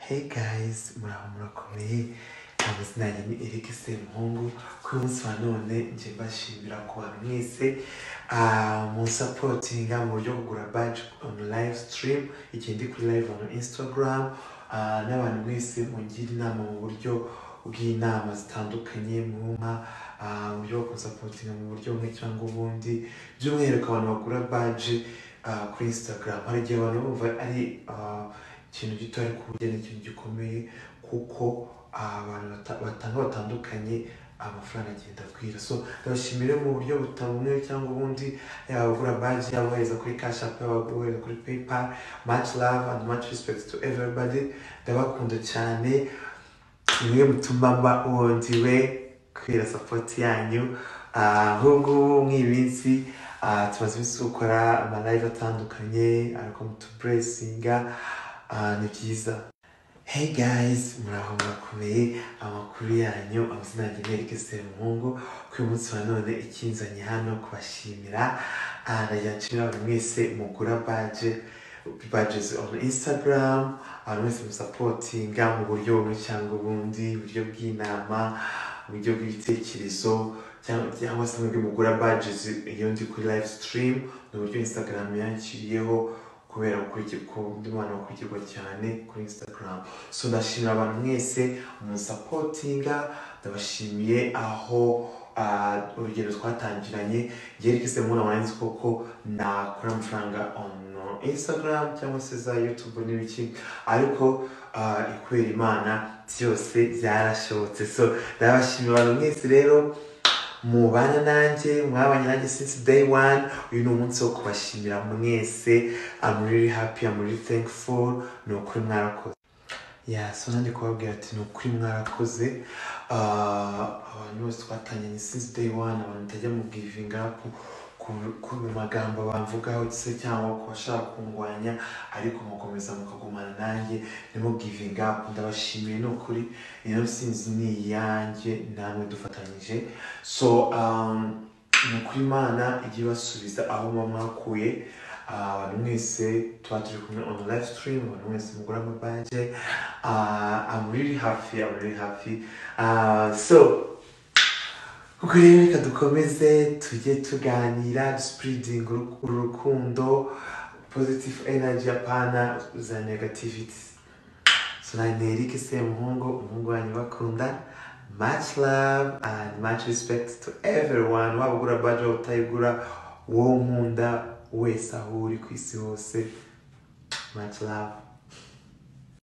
Hey guys, murakomeye. Amazina yanjye ni Eric Semuhungu. Kuri munsi wa none nje mbashimira ku bantu mwese mu supportinga mu buryo kugura badge on live stream, ikindi kuri live on Instagram, n'abantu mwese mungira inama mu buryo bw'inama zitandukanye mu buryo bwo supportinga mu buryo bumwe cyangwa ubundi, by'umwihariko abantu bagura badge kuri Instagram. Hari igihe abantu bumva ari ikintu gito ariko burya ni ikintu gikomeye, kuko abantu batandukanye amafaranga agenda kwira. So ndabashimira mu buryo bumwe cyangwa ubundi, yaba ugura badge, yaba wohereza kuri Cash App, yaba wohereza kuri PayPal. Much love and much respect to everybody. Ndabakunda cyane, nimwe mutuma mba uwondiwe kwira support yanyu. Nk'ubu mw'iminsi tumaze iminsi gukora ama live atandukanye ariko mutuburesinga, ni byiza. Hey guys, murakomeye. Amakuru yanyu, amazina yanjye ni Eric Semuhungu. Kuri uyu munsi wa none ikinzanye hano kubashimira, ndagira nshimira abantu mwese mugura badges on Instagram, abantu mwese musupportinga mu buryo bumwe cyangwa ubundi, uburyo bw'inama, uburyo bw'ibitekerezo, cyangwa se mwebwe mugura badges iyo ndi kuri live stream. Ni uburyo Instagram yanshyiriyeho kubera ndi mwana wakurikirwa cyane kuri Instagram. So ndashimira abantu mwese musupportinga, ndabashimiye aho urugendo twatangiranye. Eric Semuhungu nzi koko nakora amafaranga on Instagram cyangwa se za YouTube n'ibiki, ariko kubera Imana byose byarashobotse. So ndabashimira abantu mwese rero mubana nanjye, mwabanye nanjye since day one. Uyu ni umunsi wo kubashimira mwese. I'm really happy, I'm really thankful. Ni ukuri mwarakoze. So nanjye kubabwira ati ni ukuri mwarakoze. Abantu bose twatangiranye since day one, abantu mutajya mu giving up ku magambo bamvugaho se cyangwa ku bashaka kungwanya, ariko mukomeza mukagumana nanjye, nimo giving up. Ndabashimiye ni ukuri, iyo sinzi ni iyanjye, namwe dufatanyije. So ni ukuri Imana igiye basubiza aho mwakuye. Abantu mwese tuba turi kumwe on live stream, abantu mwese mugura ama badge. I'm really happy. So kuko rero reka dukomeze tujye tuganira, spreading urukundo, positive energy, apana za negativity. So ni Eric Semuhungu, umuhungu wanyu bakunda. Much love and much respect to everyone. Waba ugura badge, waba utayigura, wowe nkunda wese aho uri ku isi hose. Much love.